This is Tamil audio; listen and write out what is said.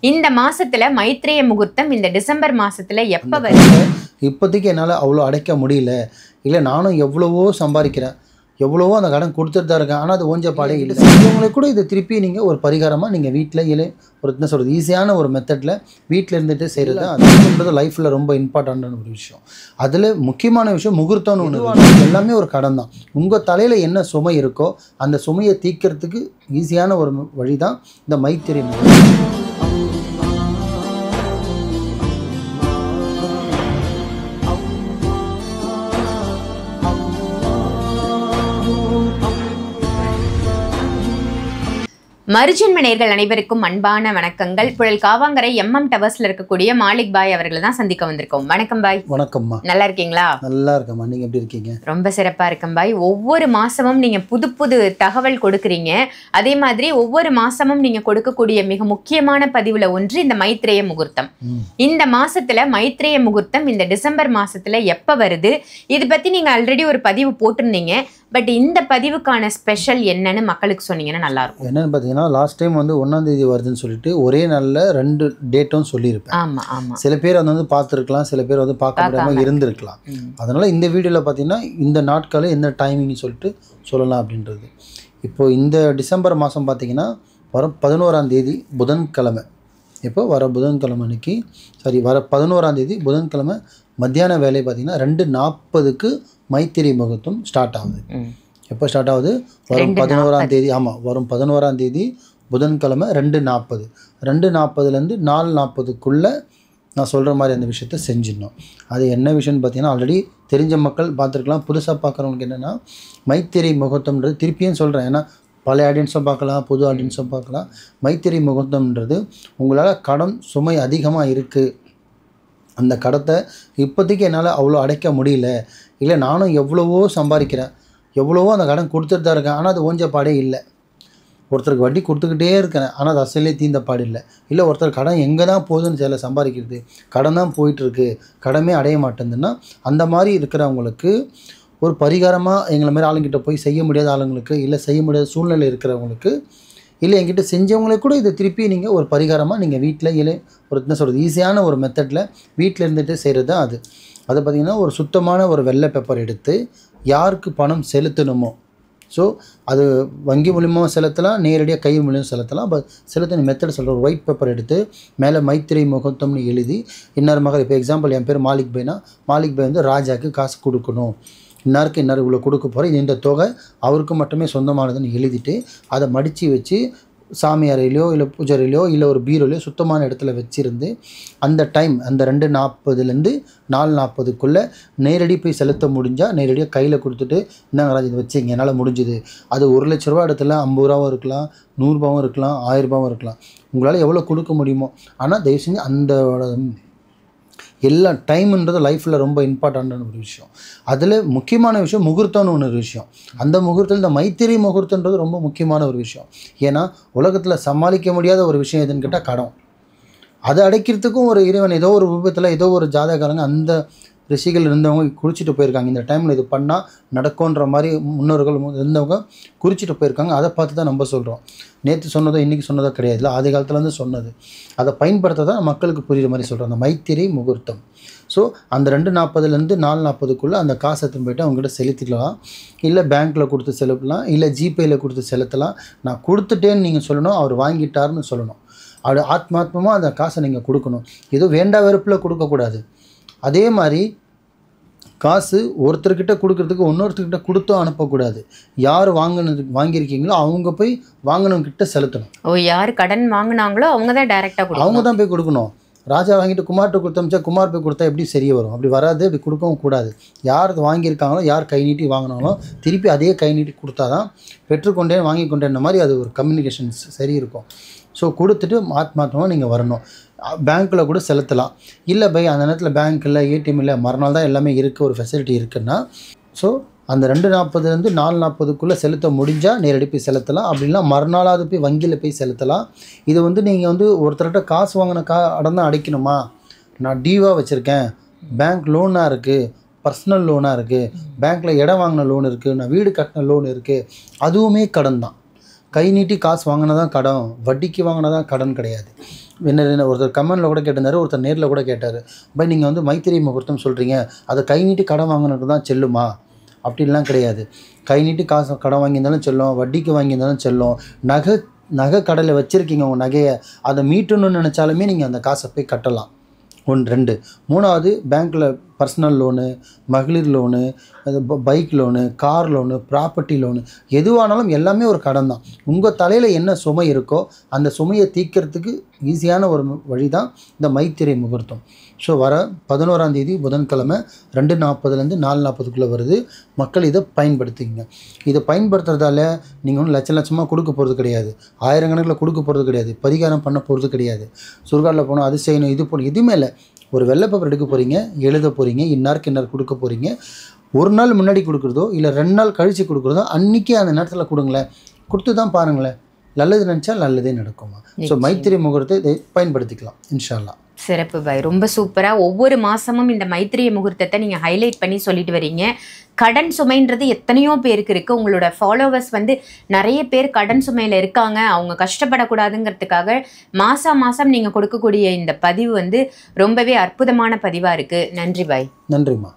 இந்த மாசத்துல மைத்ரேய முகூர்த்தம் இந்த டிசம்பர் மாசத்துல எப்ப வருது? இப்போதைக்கு என்னால் அவ்வளோ அடைக்க முடியல. இல்லை நானும் எவ்வளவோ சம்பாதிக்கிறேன், எவ்வளவோ அந்த கடன் கொடுத்துட்டு தான் இருக்கேன், ஆனால் அது ஓஞ்ச பாடே இல்லை. செஞ்சவங்களுக்கு கூட இதை திருப்பி நீங்கள் ஒரு பரிகாரமாக நீங்கள் வீட்டில் ஒரு என்ன சொல்கிறது ஈஸியான ஒரு மெத்தடில் வீட்டில் இருந்துட்டு செய்கிறது அதுன்றது லைஃப்பில் ரொம்ப இம்பார்ட்டண்டான ஒரு விஷயம். அதில் முக்கியமான விஷயம் முகூர்த்தம்னு ஒன்று. எல்லாமே ஒரு கடன் தான். உங்கள் தலையில் என்ன சுமை இருக்கோ அந்த சுமையை தீர்க்கிறதுக்கு ஈஸியான ஒரு வழி தான் இந்த மைத்திரை முகூர்த்தம். மருஜன்ம நேயர்கள் அனைவருக்கும் அன்பான வணக்கங்கள். புழல் காவாங்கரை MM டவர்ஸ்ல இருக்கக்கூடிய மாலிக் பாய் அவர்களை தான் சந்திக்க வந்திருக்கோம். வணக்கம் பாய். வணக்கம்மா. நல்லா இருக்கீங்களா? நல்லா இருக்கம்மா. நீங்க எப்படி இருக்கீங்க? ரொம்ப சிறப்பா இருக்கேன் பாய். ஒவ்வொரு மாசமும் நீங்க புது புது தகவல் கொடுக்குறீங்க. அதே மாதிரி ஒவ்வொரு மாசமும் நீங்க கொடுக்கக்கூடிய மிக முக்கியமான பதிவுல ஒன்று இந்த மைத்ரேய முகூர்த்தம். இந்த மாசத்துல மைத்ரேய முகூர்த்தம் இந்த டிசம்பர் மாசத்துல எப்ப வருது? இது பத்தி நீங்க ஆல்ரெடி ஒரு பதிவு போட்டிருந்தீங்க. பட் இந்த பதிவுக்கான ஸ்பெஷல் என்னன்னு மக்களுக்கு சொன்னீங்கன்னா நல்லா இருக்கும். என்னன்னு பார்த்தீங்கன்னா லாஸ்ட் டைம் வந்து 1ஆம் தேதி வருதுன்னு சொல்லிட்டு ஒரே நாளில் 2 டேட்டும் சொல்லியிருப்பேன். ஆமா ஆமா. சில பேர் வந்து பார்த்துருக்கலாம், சில பேர் வந்து பார்க்க முடியாமல் இருந்திருக்கலாம். அதனால இந்த வீடியோவில் பார்த்தீங்கன்னா இந்த நாட்களில் என்ன டைமிங் சொல்லிட்டு சொல்லலாம் அப்படின்றது. இப்போது இந்த டிசம்பர் மாதம் பார்த்தீங்கன்னா வர 11ஆம் தேதி புதன்கிழமை, இப்போ வர புதன்கிழமை அன்னைக்கு வர 11ஆம் தேதி புதன்கிழமை மத்தியான வேலை பார்த்தீங்கன்னா 2:40க்கு மைத்திரை முகூர்த்தம் ஸ்டார்ட் ஆகுது. எப்போ ஸ்டார்ட் ஆகுது? வரும் 11ஆம் தேதி. ஆமாம், வரும் 11ஆம் தேதி புதன்கிழமை 2:40. 2:40லேருந்து 4:40க்குள்ளே நான் சொல்கிற மாதிரி அந்த விஷயத்த செஞ்சிடணும். அது என்ன விஷயம்னு பார்த்தீங்கன்னா ஆல்ரெடி தெரிஞ்ச மக்கள் பார்த்துருக்கலாம். புதுசாக பார்க்குறவங்களுக்கு என்னென்னா மைத்திரை முகூர்த்தம்ன்றது திருப்பியும் சொல்கிறேன், ஏன்னா பழைய ஆடியன்ஸும் பார்க்கலாம், புது ஆடியன்ஸும் பார்க்கலாம். மைத்திரை முகூர்த்தம்ன்றது உங்களால் கடன் சுமை அதிகமாக இருக்குது, அந்த கடத்தை இப்போதைக்கு என்னால் அவ்வளோ அடைக்க முடியல, இல்லை நானும் எவ்வளவோ சம்பாதிக்கிறேன், எவ்வளவோ அந்த கடன் கொடுத்துட்டு தான் இருக்கேன், ஆனால் அது ஓஞ்ச பாடே இல்லை. ஒருத்தருக்கு வட்டி கொடுத்துக்கிட்டே இருக்கிறேன், ஆனால் அது அசலே தீர்ந்த பாடு இல்லை. இல்லை ஒருத்தர் கடன் எங்கே தான் போகுதுன்னு சில சம்பாதிக்கிறது, கடன் தான் போயிட்டுருக்கு, கடமே அடைய மாட்டேங்குதுன்னா அந்த மாதிரி இருக்கிறவங்களுக்கு ஒரு பரிகாரமாக எங்களை மாதிரி ஆளுங்கிட்ட போய் செய்ய முடியாத ஆளுங்களுக்கு, இல்லை செய்ய முடியாத சூழ்நிலை இருக்கிறவங்களுக்கு, இல்லை என்கிட்ட செஞ்சவங்களுக்கு கூட இதை திருப்பி நீங்கள் ஒரு பரிகாரமாக நீங்கள் வீட்டில் ஒரு என்ன சொல்கிறது ஈஸியான ஒரு மெத்தடில் வீட்டில் இருந்துட்டு செய்கிறது தான் அது. அதை பார்த்திங்கன்னா ஒரு சுத்தமான ஒரு வெள்ளை பேப்பர் எடுத்து யாருக்கு பணம் செலுத்தணுமோ, ஸோ அது வங்கி மூலியமாக செலுத்தலாம், நேரடியாக கை மூலியமாக செலுத்தலாம். செலுத்தின மெத்தட் சொல்கிற ஒரு ஒயிட் பேப்பர் எடுத்து மேலே மைத்திரை முகூர்த்தம்னு எழுதி இன்னொரு மகள், இப்போ எக்ஸாம்பிள் என் பேர் மாலிக் பைனா, மாலிக் பை வந்து ராஜாவுக்கு காசு கொடுக்கணும், இன்னாருக்கு இன்னார் இவ்வளோ கொடுக்க போகிறேன், இந்த தொகை அவருக்கு மட்டுமே சொந்தமானதுன்னு எழுதிட்டு அதை மடித்து வச்சு சாமியாரையிலையோ இல்லை பூஜாரிலையோ இல்லை ஒரு பீரோலையோ சுத்தமான இடத்துல வச்சுருந்து அந்த டைம் அந்த 2:40லேருந்து 4:40க்குள்ளே நேரடி போய் செலுத்த முடிஞ்சால் நேரடியாக கையில் கொடுத்துட்டு இந்தாங்க ராஜ் இதை வச்சுங்க என்னால் முடிஞ்சுது. அது 1 லட்ச ரூபா இடத்துல 50 ரூபாவும் இருக்கலாம், 100 ரூபாவும் இருக்கலாம், 1000 ரூபாவும் இருக்கலாம், உங்களால் எவ்வளோ கொடுக்க முடியுமோ. ஆனால் தயவு செஞ்சு அந்த எல்லா டைம்ன்றது லைஃப்பில் ரொம்ப இம்பார்ட்டண்டான ஒரு விஷயம். அதில் முக்கியமான விஷயம் முகூர்த்தம்னு ஒரு விஷயம். அந்த முகூர்த்தத்தில் இந்த மைத்திரை முகூர்த்தன்றது ரொம்ப முக்கியமான ஒரு விஷயம். ஏன்னா உலகத்தில் சமாளிக்க முடியாத ஒரு விஷயம் எதுன்னு கேட்டால் கடன். அதை அடைக்கிறதுக்கும் ஒரு இறைவன் ஏதோ ஒரு விபத்தில் ஏதோ ஒரு ஜாதகாரங்க அந்த ரிஷிகள் இருந்தவங்க குறிச்சிட்டு போயிருக்காங்க, இந்த டைமில் இது பண்ணால் நடக்கும்ன்ற மாதிரி முன்னோர்கள் இருந்தவங்க குறிச்சிட்டு போயிருக்காங்க. அதை பார்த்து தான் நம்ம சொல்கிறோம். நேற்று சொன்னதோ இன்றைக்கி சொன்னதோ கிடையாது, இல்லை ஆதி காலத்துலேருந்து சொன்னது. அதை பயன்படுத்த தான் மக்களுக்கு புரிகிற மாதிரி சொல்கிறோம் அந்த மைத்திரை முகூர்த்தம். ஸோ அந்த 2:40லேருந்து 4:40க்குள்ளே அந்த காசை எடுத்துன்னு போய்ட்டு அவங்ககிட்ட செலுத்திடலாம், இல்லை பேங்க்கில் கொடுத்து செலுத்தலாம், இல்லை ஜிபேயில் கொடுத்து செலுத்தலாம். நான் கொடுத்துட்டேன்னு நீங்கள் சொல்லணும், அவர் வாங்கிட்டார்னு சொல்லணும். அவர் ஆத்மாத்மமாக அந்த காசை நீங்கள் கொடுக்கணும், ஏதோ வேண்டா வெறுப்பில் கொடுக்கக்கூடாது. அதே மாதிரி காசு ஒருத்தர்கிட்ட கொடுக்கறதுக்கு இன்னொருத்தர்கிட்ட கொடுத்தும் அனுப்பக்கூடாது. யார் வாங்கியிருக்கீங்களோ அவங்க போய் வாங்கினவங்கிட்ட செலுத்தணும். யார் கடன் வாங்கினாங்களோ அவங்க தான் டைரெக்டாக கொடுக்கணும், அவங்க தான் போய் கொடுக்கணும். ராஜா வாங்கிட்டு குமார்கிட்ட கொடுத்தமிச்சா குமார் போய் கொடுத்தா எப்படி சரி வரும்? அப்படி வராது, அப்படி கொடுக்கவும் கூடாது. யார் வாங்கியிருக்காங்களோ யார் கை நீட்டி வாங்கினாங்களோ திருப்பி அதே கை நீட்டி கொடுத்தா தான் பெற்றுக்கொண்டேன் வாங்கி கொண்டேன்ற மாதிரி அது ஒரு கம்யூனிகேஷன்ஸ் சரி இருக்கும். ஸோ கொடுத்துட்டு மாற்றமாக நீங்கள் வரணும். பேங்க்கில் கூட செலுத்தலாம். இல்லை பை அந்த நேரத்தில் பேங்க் இல்லை, ஏடிஎம் இல்லை, மறுநாள் தான் எல்லாமே இருக்குது, ஒரு ஃபெசிலிட்டி இருக்குன்னா ஸோ அந்த 2:40லேருந்து 4:40க்குள்ளே செலுத்த முடிஞ்சால் நேரடி போய் செலுத்தலாம். அப்படின்னா மறுநாளாவது போய் வங்கியில் போய் செலுத்தலாம். இது வந்து நீங்கள் வந்து ஒருத்தர்கிட்ட காசு வாங்கின அடம் தான் அடைக்கணுமா? நான் டிவாக வச்சுருக்கேன், பேங்க் லோனாக இருக்குது, பர்சனல் லோனாக இருக்குது, பேங்க்கில் இடம் வாங்கின லோன் இருக்குது, நான் வீடு கட்டின லோன் இருக்குது, அதுவுமே கடன் தான். கை நீட்டி காசு வாங்கினதான் கடன், வட்டிக்கு வாங்கினதான் கடன் கிடையாது. என்ன ஒருத்தர் கமெண்டில் கூட கேட்டிருந்தாரு, ஒருத்தர் நேரில் கூட கேட்டார், பை நீங்கள் வந்து மைத்திரை முகூர்த்தம் சொல்கிறீங்க, அதை கை நீட்டி கடன் வாங்கினது தான் செல்லுமா? அப்படின்லாம் கிடையாது. கை நீட்டி காசு கடன் வாங்கியிருந்தாலும் செல்லும், வட்டிக்கு வாங்கியிருந்தாலும் செல்லும். நகை கடையில் வச்சுருக்கீங்க உங்கள் நகையை, அதை மீட்டணும்னு நினச்சாலுமே நீங்கள் அந்த காசை போய் கட்டலாம். 1 2 3வது பேங்க்கில் பர்சனல் லோனு, மகளிர் loan, bike loan, car loan, property loan, எதுவானாலும் எல்லாமே ஒரு கடன் தான். உங்கள் தலையில் என்ன சுமை இருக்கோ அந்த சுமையை தீர்க்கறதுக்கு ஈஸியான ஒரு வழி தான் இந்த மைத்திரை முகூர்த்தம். ஸோ வர 11ஆம் தேதி புதன்கிழமை 2:40 4:40 வருது. மக்கள் இதை பயன்படுத்திக்கங்க. இதை பயன்படுத்துறதால நீங்கள் ஒன்றும் லட்சமாக கொடுக்க போகிறது கிடையாது, ஆயிரக்கணக்கில் கொடுக்க போகிறது கிடையாது, பரிகாரம் பண்ண போகிறது கிடையாது, சுடுகாட்டில் போகணும் அது செய்யணும் இது போகணும் எதுவுமே இல்லை. ஒரு வெள்ளை பேப்பர் எடுக்க போகிறீங்க, எழுத போகிறீங்க, இன்னாருக்கு இன்னார் கொடுக்க போகிறீங்க. ஒரு நாள் முன்னாடி கொடுக்குறதோ இல்லை 2 நாள் கழித்து கொடுக்குறதோ அன்றைக்கி அந்த நேரத்தில் கொடுங்களேன். கொடுத்து தான் பாருங்களேன், நல்லது நினச்சா நல்லதே நடக்குமா. ஸோ மைத்திரை முகூர்த்தத்தை இதை பயன்படுத்திக்கலாம் இன்ஷா அல்லாஹ். சிறப்பு பாய், ரொம்ப சூப்பராக ஒவ்வொரு மாதமும் இந்த மைத்திரிய முகூர்த்தத்தை நீங்கள் ஹைலைட் பண்ணி சொல்லிட்டு வரீங்க. கடன் சுமைன்றது எத்தனையோ பேருக்கு இருக்குது. உங்களோட ஃபாலோவர்ஸ் வந்து நிறைய பேர் கடன் சுமையில் இருக்காங்க, அவங்க கஷ்டப்படக்கூடாதுங்கிறதுக்காக மாதம் நீங்கள் கொடுக்கக்கூடிய இந்த பதிவு வந்து ரொம்பவே அற்புதமான பதிவாக இருக்குது. நன்றி பாய். நன்றிம்மா.